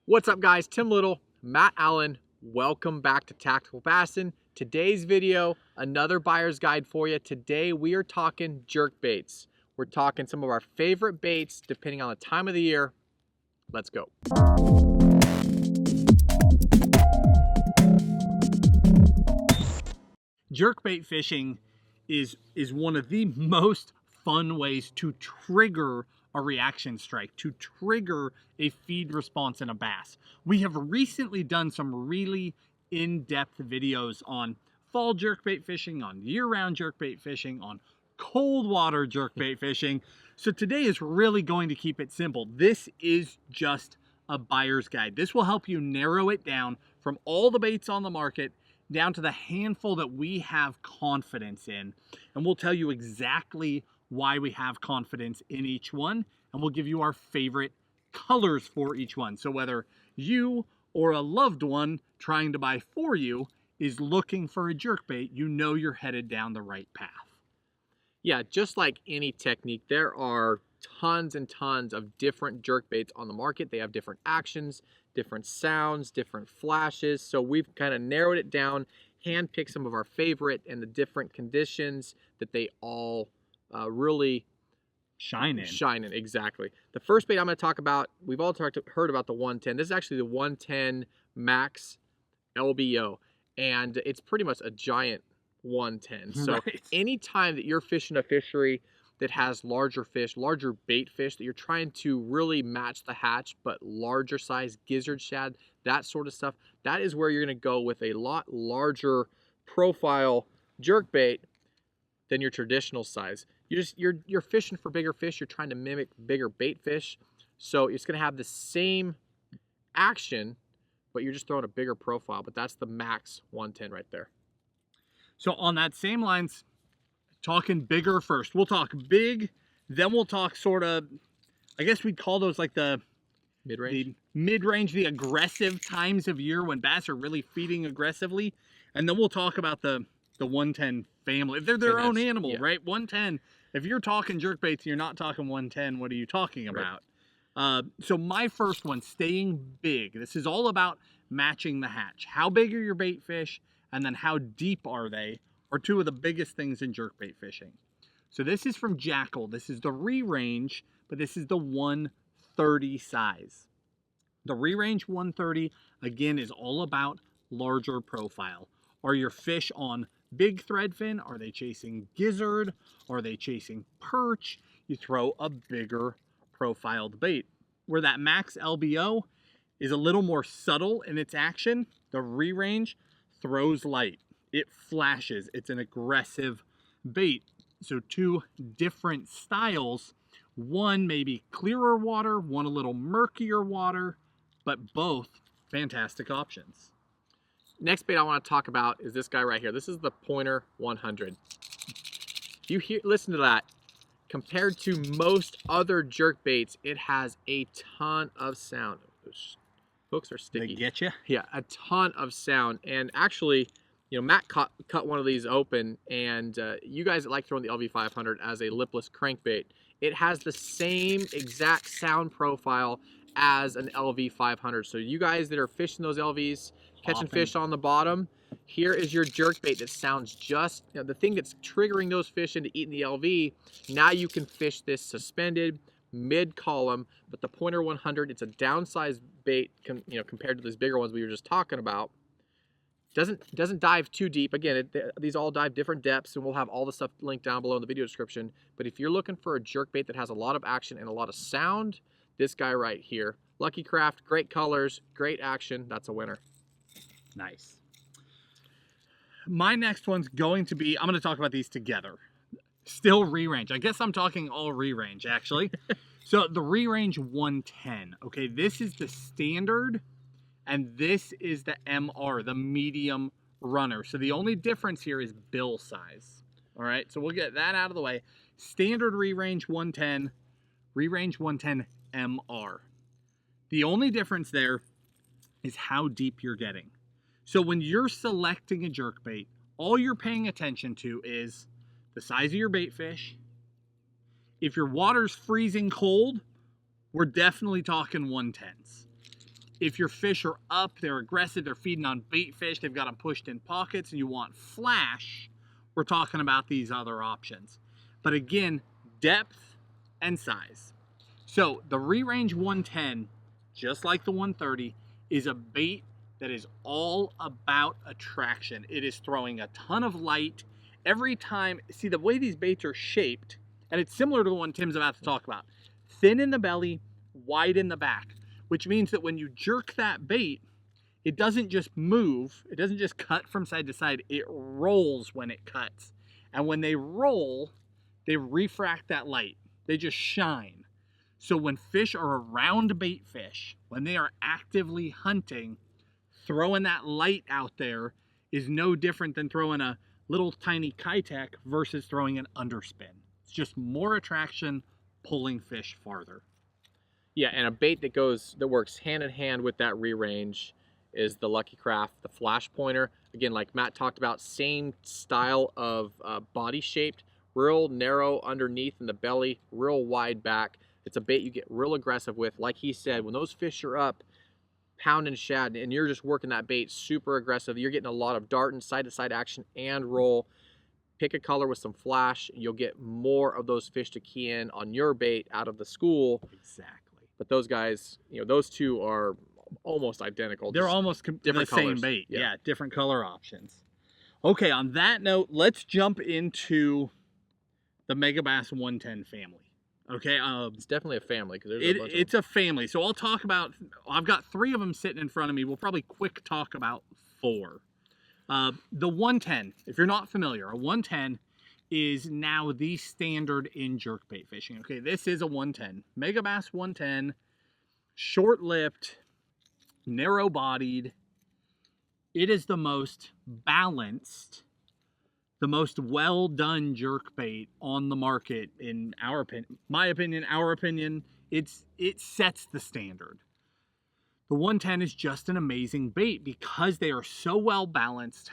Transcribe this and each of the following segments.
What's up guys, Tim Little, Matt Allen, welcome back to TacticalBassin. Today's video, another buyer's guide for you. Today we are talking jerkbaits. We're talking some of our favorite baits depending on the time of the year. Let's go. Jerkbait fishing is one of the most fun ways to trigger a reaction strike, to trigger a feed response in a bass. We have recently done some really in-depth videos on fall jerkbait fishing, on year-round jerkbait fishing, on cold water jerkbait fishing. So today is really going to keep it simple. This is just a buyer's guide. This will help you narrow it down from all the baits on the market down to the handful that we have confidence in. And we'll tell you exactly why we have confidence in each one, and we'll give you our favorite colors for each one. So whether you or a loved one trying to buy for you is looking for a jerkbait, you know you're headed down the right path. Yeah, just like any technique, there are tons and tons of different jerkbaits on the market. They have different actions, different sounds, different flashes. So we've kind of narrowed it down, handpicked some of our favorite and the different conditions that they all really Shine in. Exactly. The first bait I'm going to talk about, we've all heard about the 110. This is actually the 110 Max LBO, and it's pretty much a giant 110. So anytime that you're fishing a fishery that has larger fish, larger bait fish, that you're trying to really match the hatch, but larger size gizzard shad, that sort of stuff, that is where you're going to go with a lot larger profile jerkbait than your traditional size. You're fishing for bigger fish. You're trying to mimic bigger bait fish, so it's going to have the same action, but you're just throwing a bigger profile. But that's the Max 110 right there. So on that same lines, talking bigger first. We'll talk big, then we'll talk sort of, I guess we'd call those like the mid-range, the aggressive times of year when bass are really feeding aggressively. And then we'll talk about the 110 family. They're their own animal, yeah. Right? 110. If you're talking jerkbaits and you're not talking 110, what are you talking about? Right. So my first one, staying big. This is all about matching the hatch. How big are your bait fish? And then how deep are they? Are two of the biggest things in jerkbait fishing. So this is from Jackal. This is the Rerange, but this is the 130 size. The Rerange 130, again, is all about larger profile. Are your fish on big threadfin? Are they chasing gizzard? Are they chasing perch? You throw a bigger profiled bait. Where that Max LBO is a little more subtle in its action, the Rerange throws light. It flashes. It's an aggressive bait. So two different styles. One maybe clearer water, one a little murkier water, but both fantastic options. Next bait I want to talk about is this guy right here. This is the Pointer 100. Listen to that. Compared to most other jerkbaits, it has a ton of sound. Those hooks are sticky. They get you? Yeah, a ton of sound. And actually, you know, Matt cut one of these open, and you guys that like throwing the LV500 as a lipless crankbait, it has the same exact sound profile as an LV500. So you guys that are fishing those LVs, catching fish on the bottom, here is your jerkbait that sounds just, you know, the thing that's triggering those fish into eating the LV. Now you can fish this suspended, mid-column, but the Pointer 100, it's a downsized bait, you know, compared to these bigger ones we were just talking about. Doesn't dive too deep. Again, these all dive different depths, and we'll have all the stuff linked down below in the video description. But if you're looking for a jerkbait that has a lot of action and a lot of sound, this guy right here, Lucky Craft, great colors, great action, that's a winner. Nice. My next one's going to be, I'm going to talk about these together. Still Rerange. I guess I'm talking all Rerange, actually. So the Rerange 110. Okay, this is the standard, and this is the MR, the medium runner. So the only difference here is bill size. All right, so we'll get that out of the way. Standard Rerange 110, Rerange 110 MR. The only difference there is how deep you're getting. So when you're selecting a jerkbait, all you're paying attention to is the size of your bait fish. If your water's freezing cold, we're definitely talking 110s. If your fish are up, they're aggressive, they're feeding on bait fish, they've got them pushed in pockets, and you want flash, we're talking about these other options. But again, depth and size. So the Rerange 110, just like the 130, is a bait that is all about attraction. It is throwing a ton of light every time. See, the way these baits are shaped, and it's similar to the one Tim's about to talk about. Thin in the belly, wide in the back, which means that when you jerk that bait, it doesn't just move, it doesn't just cut from side to side, it rolls when it cuts. And when they roll, they refract that light. They just shine. So when fish are around bait fish, when they are actively hunting, throwing that light out there is no different than throwing a little tiny Kitek versus throwing an underspin. It's just more attraction, pulling fish farther. Yeah, and a bait that works hand in hand with that Rerange is the Lucky Craft, the flash pointer. Again, like Matt talked about, same style of body shaped, real narrow underneath in the belly, real wide back. It's a bait you get real aggressive with. Like he said, when those fish are up, pounding shad, and you're just working that bait super aggressive, you're getting a lot of dart and side-to-side action and roll. Pick a color with some flash, and you'll get more of those fish to key in on your bait out of the school. Exactly. But those guys, you know, those two are almost identical. They're almost different the same bait. Yeah, different color options. Okay, on that note, let's jump into the Megabass 110 family. Okay, it's definitely a family because it's a family. So I'll talk about. I've got 3 of them sitting in front of me. We'll probably quick talk about 4. The 110. If you're not familiar, a 110 is now the standard in jerkbait fishing. Okay, this is a 110. Megabass 110, short-lipped, narrow-bodied. It is the most balanced, the most well-done jerkbait on the market, in our opinion. My opinion, our opinion, it sets the standard. The 110 is just an amazing bait because they are so well-balanced.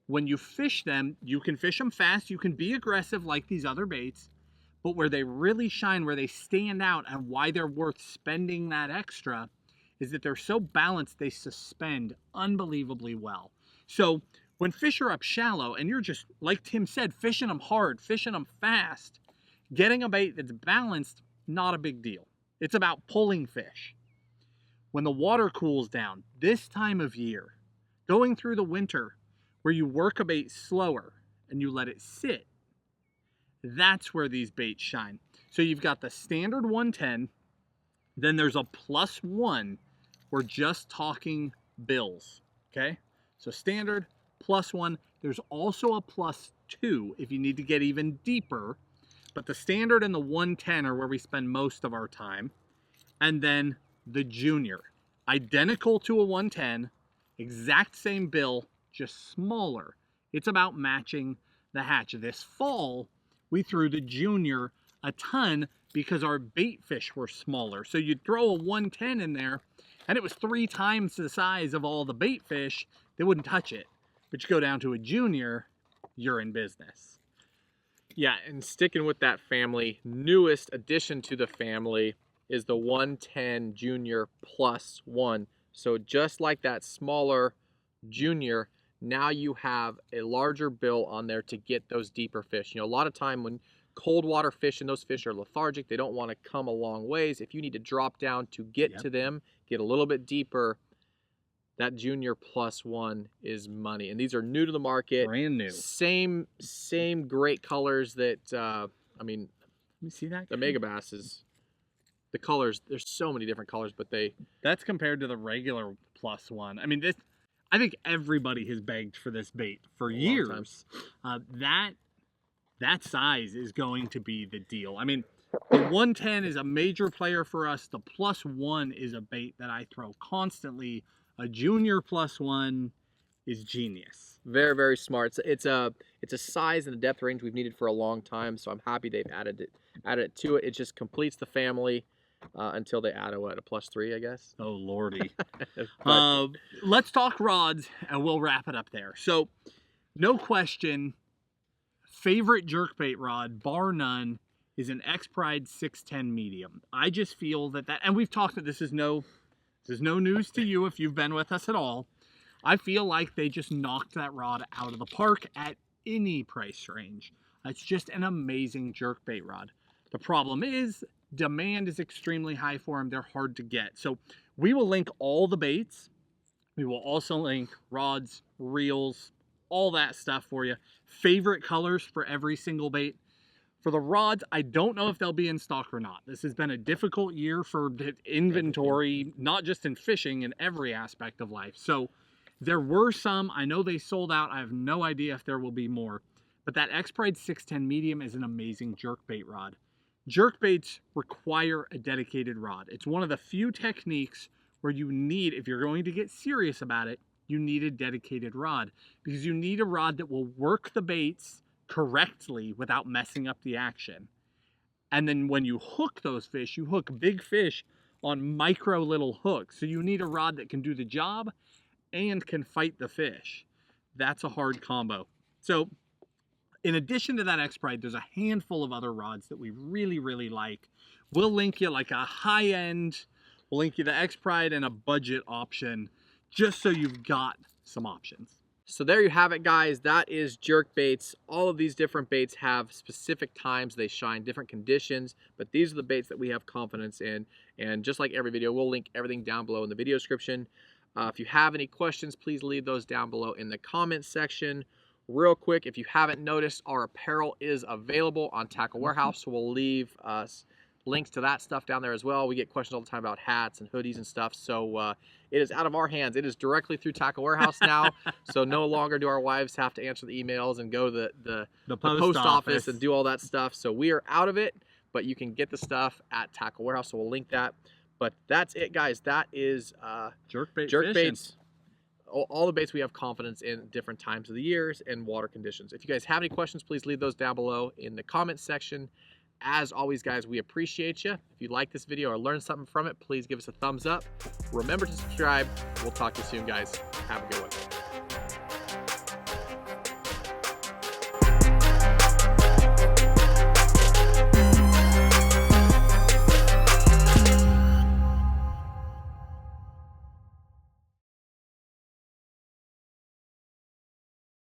When you fish them, you can fish them fast, you can be aggressive like these other baits, but where they really shine, where they stand out, and why they're worth spending that extra is that they're so balanced, they suspend unbelievably well. So when fish are up shallow and you're just, like Tim said, fishing them hard, fishing them fast, getting a bait that's balanced, not a big deal. It's about pulling fish. When the water cools down, this time of year, going through the winter, where you work a bait slower and you let it sit, that's where these baits shine. So you've got the standard 110, then there's a +1. We're just talking bills, okay? So standard, +1. There's also a +2 if you need to get even deeper, but the standard and the 110 are where we spend most of our time. And then the junior, identical to a 110, exact same bill, just smaller. It's about matching the hatch. This fall, we threw the junior a ton because our bait fish were smaller. So you'd throw a 110 in there, and it was 3 times the size of all the bait fish. They wouldn't touch it. But you go down to a junior, you're in business. Yeah, and sticking with that family, newest addition to the family is the 110 Junior +1. So just like that smaller junior, now you have a larger bill on there to get those deeper fish. You know, a lot of time when cold water fishing, those fish are lethargic. They don't want to come a long ways. If you need to drop down to get to them, get a little bit deeper, that Junior +1 is money. And these are new to the market. Brand new. Same great colors that, I mean, let me see that. The Megabass is, the colors, there's so many different colors, but that's compared to the regular +1. I mean, this, I think everybody has begged for this bait for years. That size is going to be the deal. I mean, the 110 is a major player for us. The +1 is a bait that I throw constantly. A junior +1 is genius. Very, very smart. It's a size and a depth range we've needed for a long time, so I'm happy they've added it to it. It just completes the family until they add a +3, I guess. Oh lordy. Let's talk rods and we'll wrap it up there. So no question, favorite jerkbait rod bar none is an X Pride 610 medium. I just feel that and we've talked that this is no This is no news to you if you've been with us at all. I feel like they just knocked that rod out of the park at any price range. It's just an amazing jerkbait rod. The problem is demand is extremely high for them. They're hard to get. So we will link all the baits. We will also link rods, reels, all that stuff for you. Favorite colors for every single bait. For the rods, I don't know if they'll be in stock or not. This has been a difficult year for inventory, not just in fishing, in every aspect of life. So there were some. I know they sold out. I have no idea if there will be more. But that X-Pride 610 medium is an amazing jerkbait rod. Jerkbaits require a dedicated rod. It's one of the few techniques where you need, if you're going to get serious about it, you need a dedicated rod, because you need a rod that will work the baits correctly without messing up the action. And then when you hook those fish, you hook big fish on micro little hooks. So you need a rod that can do the job and can fight the fish. That's a hard combo. So in addition to that X-Pride, there's a handful of other rods that we really, really like. We'll link you like a high-end, we'll link you the X-Pride and a budget option, just so you've got some options. So there you have it, guys. That is jerkbaits. All of these different baits have specific times they shine, different conditions, but these are the baits that we have confidence in. And just like every video, we'll link everything down below in the video description. If you have any questions, please leave those down below in the comments section. Real quick, if you haven't noticed, our apparel is available on Tackle Warehouse, so we'll leave links to that stuff down there as well. We get questions all the time about hats and hoodies and stuff, so it is out of our hands. It is directly through Tackle Warehouse now, so no longer do our wives have to answer the emails and go to the post office and do all that stuff. So we are out of it, but you can get the stuff at Tackle Warehouse, so we'll link that. But that's it, guys. That is jerkbaits. All the baits we have confidence in different times of the years and water conditions. If you guys have any questions, please leave those down below in the comments section. As always, guys, we appreciate you. If you like this video or learned something from it, please give us a thumbs up. Remember to subscribe. We'll talk to you soon, guys. Have a good one.